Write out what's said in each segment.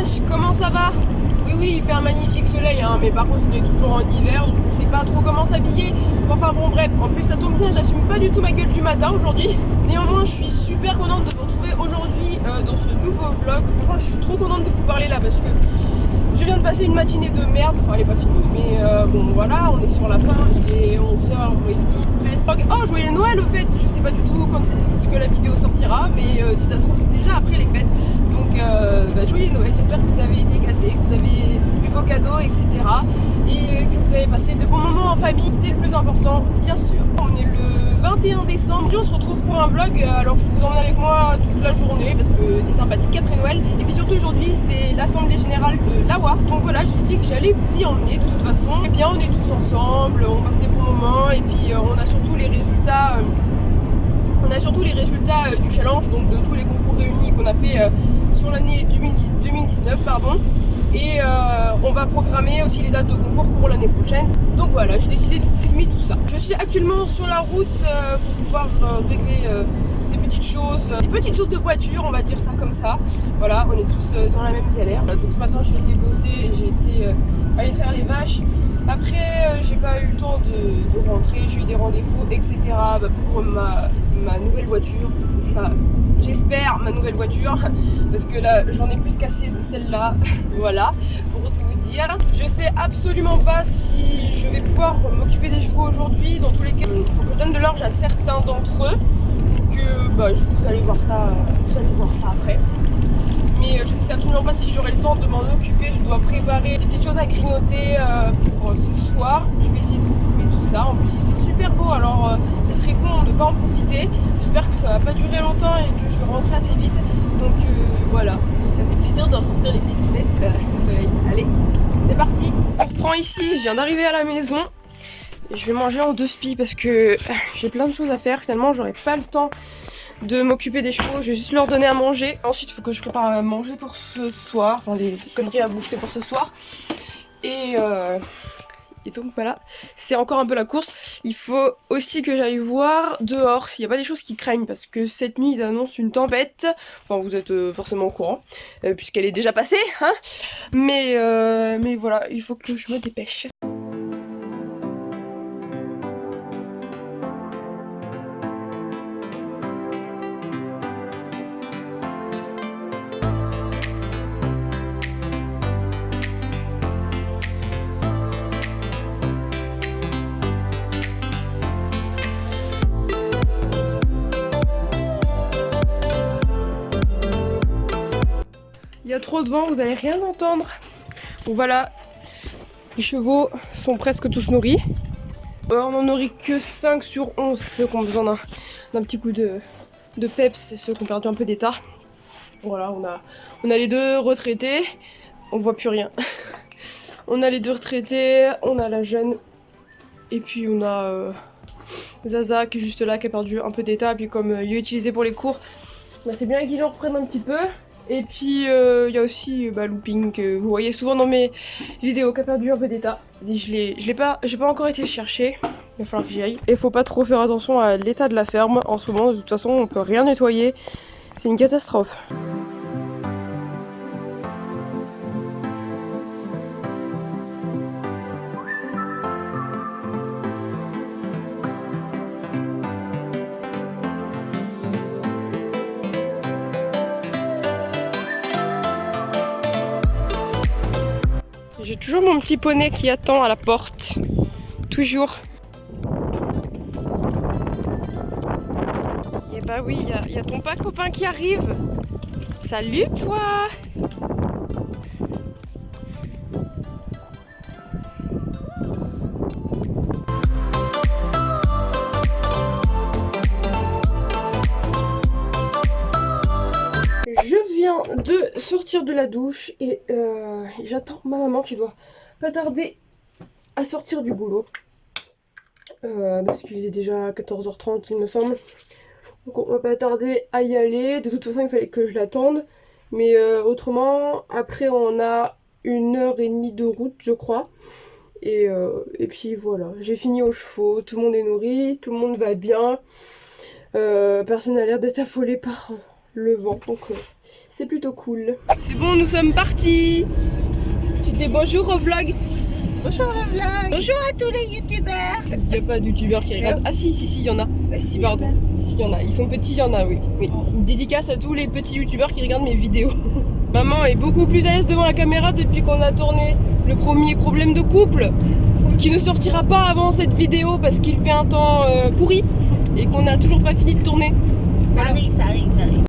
vaches, comment ça va? Oui, il fait un magnifique soleil, hein, mais par contre on est toujours en hiver, donc on sait pas trop comment s'habiller. Enfin bon bref, en plus ça tombe bien, j'assume pas du tout ma gueule du matin aujourd'hui. Néanmoins je suis super contente de vous retrouver aujourd'hui dans ce nouveau vlog. Franchement je suis trop contente de vous parler là parce que je viens de passer une matinée de merde, enfin elle est pas finie, mais bon voilà, on est sur la fin, il est 11h30 presque. Oh joyeux Noël au fait, je sais pas du tout quand est-ce que la vidéo sortira, mais si ça se trouve c'est déjà après les fêtes. Donc joyeux Noël, j'espère que vous avez été gâtés, que vous avez eu vos cadeaux, etc. Et que vous avez passé de bons moments en famille, c'est le plus important, bien sûr. On est le 21 décembre, on se retrouve pour un vlog, alors je vous emmène avec moi toute la journée parce que c'est sympathique après Noël. Et puis surtout aujourd'hui c'est l'assemblée générale de l'AWA. Donc voilà, je vous dis que j'allais vous y emmener de toute façon. Et bien on est tous ensemble, on passe des bons moments et puis on a surtout les résultats. Du challenge, donc de tous les concours réunis qu'on a fait sur l'année 2019, pardon. Et on va programmer aussi les dates de concours pour l'année prochaine. Donc voilà, j'ai décidé de vous filmer tout ça. Je suis actuellement sur la route pour pouvoir régler des petites choses de voiture, on va dire ça comme ça. Voilà, on est tous dans la même galère. Donc ce matin j'ai été bosser, j'ai été aller traire les vaches. Après j'ai pas eu le temps de rentrer, j'ai eu des rendez-vous, etc. Pour ma nouvelle voiture. J'espère ma nouvelle voiture parce que là j'en ai plus cassé de celle-là. Voilà, pour tout vous dire. Je sais absolument pas si je vais pouvoir m'occuper des chevaux aujourd'hui. Dans tous les cas, il faut que je donne de l'orge à certains d'entre eux. Que vous allez voir ça après. Mais je ne sais absolument pas si j'aurai le temps de m'en occuper. Je dois préparer des petites choses à grignoter pour ce soir. Je vais essayer de vous filmer tout ça. En plus il fait super beau, alors ce serait con de ne pas en profiter. J'espère que ça va pas durer longtemps et que je vais rentrer assez vite. Donc voilà, ça fait plaisir de ressortir les petites lunettes de soleil. Allez, c'est parti. On reprend ici, je viens d'arriver à la maison. Je vais manger en deux spies parce que j'ai plein de choses à faire. Finalement j'aurai pas le temps de m'occuper des chevaux, je vais juste leur donner à manger. Ensuite il faut que je prépare à manger pour ce soir, enfin des conneries à bouffer pour ce soir. Et donc voilà, c'est encore un peu la course. Il faut aussi que j'aille voir dehors s'il n'y a pas des choses qui craignent, parce que cette nuit ils annoncent une tempête. Enfin vous êtes forcément au courant, puisqu'elle est déjà passée, hein. Mais voilà, il faut que je me dépêche. Il y a trop de vent, vous n'allez rien entendre. Donc voilà, les chevaux sont presque tous nourris. On n'en nourrit que 5 sur 11, ceux qui ont besoin d'un petit coup de peps, et ceux qui ont perdu un peu d'état. Voilà, on a les deux retraités, on voit plus rien. On a les deux retraités, on a la jeune, et puis on a Zaza qui est juste là, qui a perdu un peu d'état. Et puis comme il est utilisé pour les cours, c'est bien qu'il en reprenne un petit peu. Et puis il y a aussi Looping que vous voyez souvent dans mes vidéos, qui a perdu un peu d'état. J'ai pas encore été le chercher, il va falloir que j'y aille. Et faut pas trop faire attention à l'état de la ferme en ce moment, de toute façon on peut rien nettoyer, c'est une catastrophe. J'ai toujours mon petit poney qui attend à la porte. Toujours. Et bah oui, il y a ton pas copain qui arrive. Salut toi! Je viens de sortir de la douche et j'attends ma maman qui doit pas tarder à sortir du boulot. Parce qu'il est déjà 14h30 il me semble. Donc on va pas tarder à y aller. De toute façon il fallait que je l'attende. Mais autrement, après on a 1h30 de route je crois. Et puis voilà, j'ai fini aux chevaux, tout le monde est nourri, tout le monde va bien. Personne n'a l'air d'être affolé par le vent, donc c'est plutôt cool. C'est bon, nous sommes partis. Tu dis bonjour au vlog. Bonjour le vlog. Bonjour à tous les youtubeurs. Il n'y a pas de youtubeurs qui regardent. Ah si, il y en a. Si, pardon. Si, il y en a. Ils sont petits, il y en a, oui. Une dédicace à tous les petits youtubeurs qui regardent mes vidéos. Maman est beaucoup plus à l'aise devant la caméra depuis qu'on a tourné le premier problème de couple, qui ne sortira pas avant cette vidéo parce qu'il fait un temps pourri et qu'on n'a toujours pas fini de tourner. Ça arrive, ça arrive, ça arrive.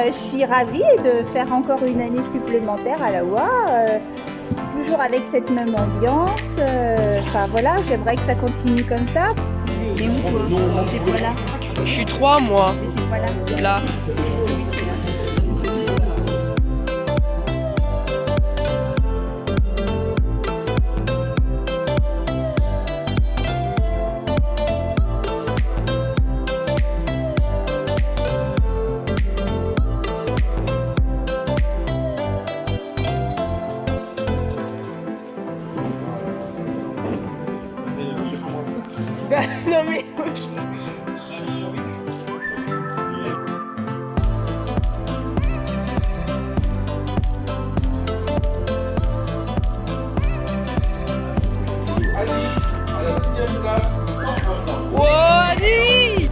Je suis ravie de faire encore une année supplémentaire à la WA, toujours avec cette même ambiance. Enfin voilà, j'aimerais que ça continue comme ça. Et où toi? T'es pas là. Je suis 3 moi. Mais t'es pas là. Là. Non mais... Alice, à la 10e place, 101 ans. Wow, Adi!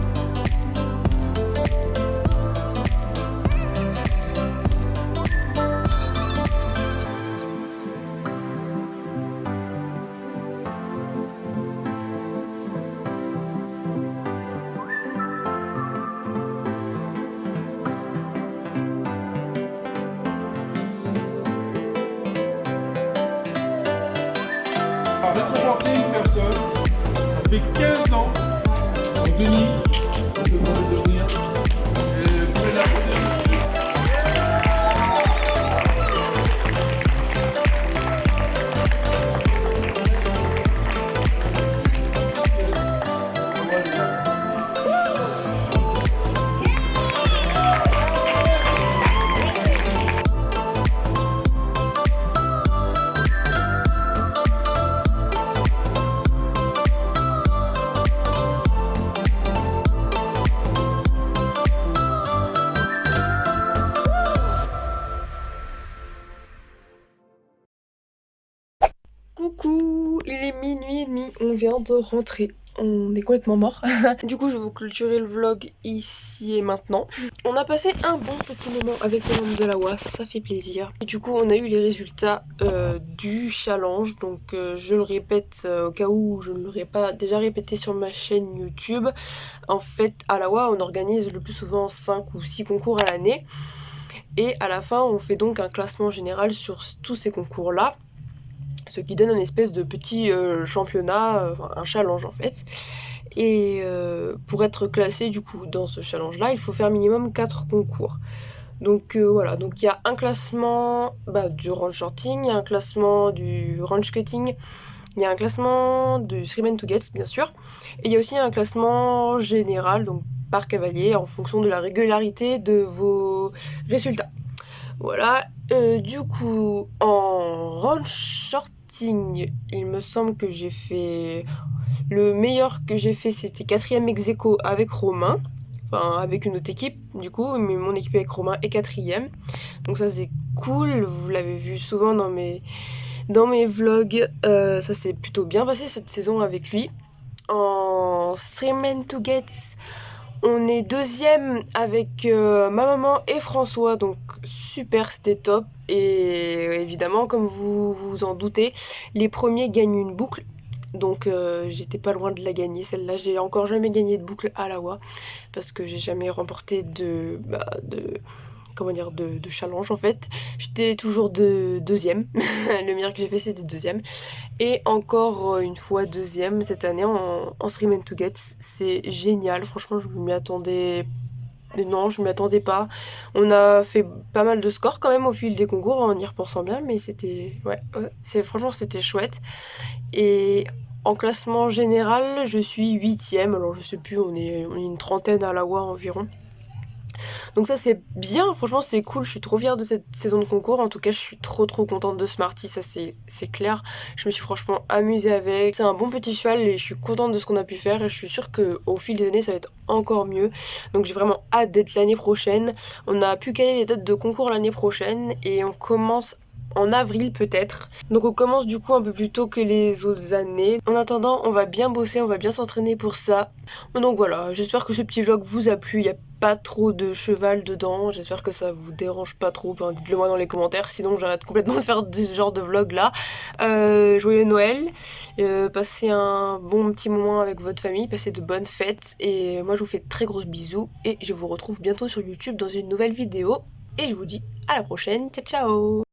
Récompenser une personne, ça fait 15 ans. Donc Denis, on te demande de venir. Vous pouvez l'applaudir. Coucou, il est minuit et demi, on vient de rentrer, on est complètement mort. Du coup je vais vous clôturer le vlog ici et maintenant. On a passé un bon petit moment avec les membres de la WA, ça fait plaisir. Et du coup on a eu les résultats du challenge, donc je le répète au cas où je ne l'aurais pas déjà répété sur ma chaîne YouTube. En fait à la WA on organise le plus souvent 5 ou 6 concours à l'année. Et à la fin on fait donc un classement général sur tous ces concours là. Ce qui donne un espèce de petit championnat, un challenge en fait. Et pour être classé du coup dans ce challenge là, il faut faire minimum 4 concours. Donc voilà, donc il y a un classement du range shorting, il y a un classement du range cutting, il y a un classement du Stream to Gets bien sûr, et il y a aussi un classement général, donc par cavalier, en fonction de la régularité de vos résultats. Voilà, du coup en range shorting, il me semble que j'ai fait... Le meilleur que j'ai fait c'était 4ème ex-aequo avec Romain, enfin avec une autre équipe du coup, mais mon équipe avec Romain est 4ème. Donc ça c'est cool, vous l'avez vu souvent dans mes vlogs, ça s'est plutôt bien passé cette saison avec lui. En Stream to Gets, on est 2ème avec ma maman et François, donc super, c'était top. Et évidemment, comme vous vous en doutez, les premiers gagnent une boucle. Donc j'étais pas loin de la gagner, celle-là. J'ai encore jamais gagné de boucle à la WA, parce que j'ai jamais remporté de challenge en fait. J'étais toujours deuxième. Le meilleur que j'ai fait c'était 2ème. Et encore une fois 2ème cette année en Stream to Get. C'est génial, franchement je m'y attendais... Non, je m'y attendais pas. On a fait pas mal de scores quand même au fil des concours en y repensant bien, mais c'était... Ouais, franchement c'était chouette. Et en classement général, je suis 8ème. Alors je sais plus, on est une trentaine à la WA environ. Donc ça c'est bien, franchement c'est cool, je suis trop fière de cette saison de concours. En tout cas je suis trop contente de Smarty, ça c'est clair. Je me suis franchement amusée avec. C'est un bon petit cheval et je suis contente de ce qu'on a pu faire et je suis sûre qu'au fil des années ça va être encore mieux. Donc j'ai vraiment hâte d'être l'année prochaine. On a pu caler les dates de concours l'année prochaine et on commence en avril peut-être. Donc on commence du coup un peu plus tôt que les autres années. En attendant, on va bien bosser, on va bien s'entraîner pour ça. Donc voilà, j'espère que ce petit vlog vous a plu. Il n'y a pas trop de cheval dedans. J'espère que ça vous dérange pas trop. Enfin, dites-le moi dans les commentaires. Sinon j'arrête complètement de faire ce genre de vlog là. Joyeux Noël. Passez un bon petit moment avec votre famille. Passez de bonnes fêtes. Et moi je vous fais de très gros bisous. Et je vous retrouve bientôt sur YouTube dans une nouvelle vidéo. Et je vous dis à la prochaine. Ciao ciao.